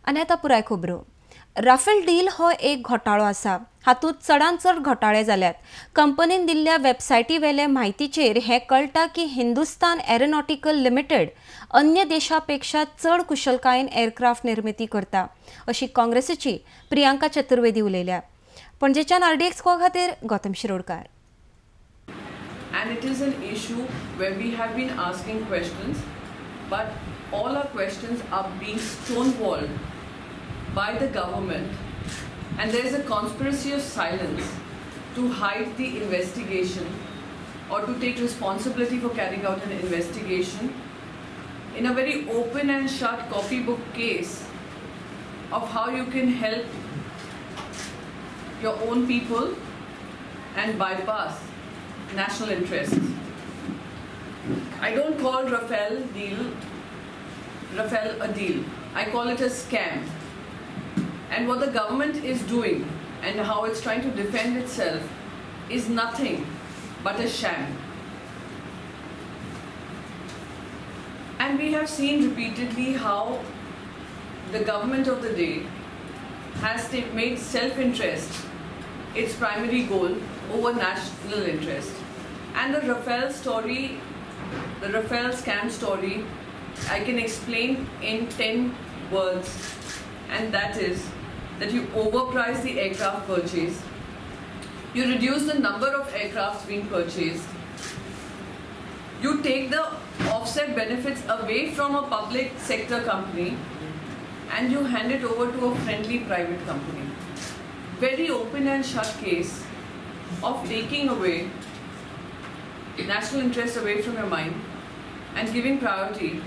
आनी आतां पुराय खबरो. राफेल डील हो एक घोटाळो आसा. हातूंत चडांत चड घोटाळे जाल्यात. कंपनीन दिल्ल्या वेबसायटी वेले म्हायतीचेर हें कळटा की हिंदुस्तान एरोनॉटिकल लिमिटेड अन्य देशांपेक्षा चड कुशलकायेन एअरक्राफ्ट निर्मिती करता, अशी काँग्रेसीची प्रियांका चतुर्वेदी उलयल्या. पणजेच्यान RDX खातीर Gautam Shirodkar. And it is an issue where we have been asking questions, but all our questions are being stonewalled by the government, and there is a conspiracy of silence to hide the investigation or to take responsibility for carrying out an investigation in a very open and shut copybook case of how you can help your own people and bypass national interests. I don't call Rafael a deal. I call it a scam. And what the government is doing and how it's trying to defend itself is nothing but a sham. And we have seen repeatedly how the government of the day has made self-interest its primary goal over national interest. And the Rafael scam story, I can explain in 10 words, and that is that you overprice the aircraft purchase, you reduce the number of aircrafts being purchased, you take the offset benefits away from a public sector company and you hand it over to a friendly private company. Very open and shut case of taking away national interest away from your mind and giving priority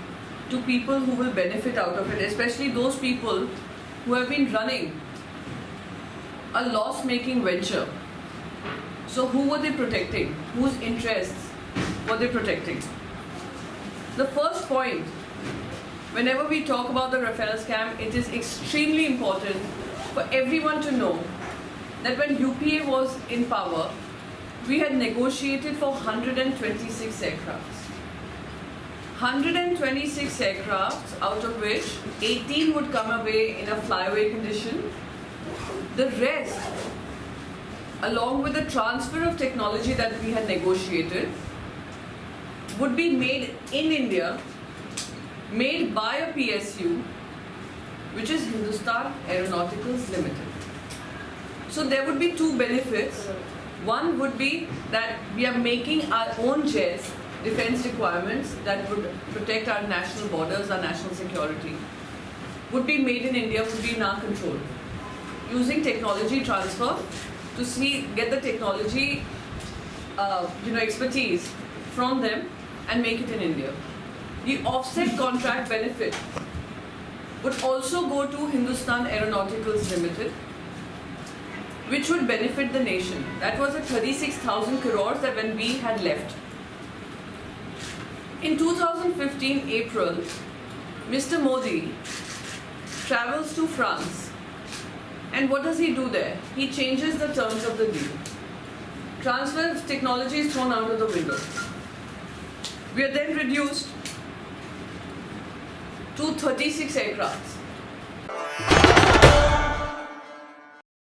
to people who will benefit out of it, especially those people who have been running a loss-making venture. So who were they protecting? Whose interests were they protecting? The first point, whenever we talk about the Rafael scam, it is extremely important for everyone to know that when UPA was in power, we had negotiated for 126 aircrafts. 126 aircrafts, out of which 18 would come away in a flyaway condition. The rest, along with the transfer of technology that we had negotiated, would be made in India, made by a PSU, which is Hindustan Aeronautics Limited. So there would be two benefits. One would be that we are making our own jets, defense requirements that would protect our national borders, our national security, would be made in India, would be in our control. Using technology transfer to get the technology expertise from them and make it in India. The offset contract benefit would also go to Hindustan Aeronautics Limited, which would benefit the nation. That was a 36,000 crores that when we had left. In 2015 April, Mr. Modi travels to France, and what does he do there? He changes the terms of the deal. Transfer of technology is thrown out of the window. We are then reduced to 36 aircrafts.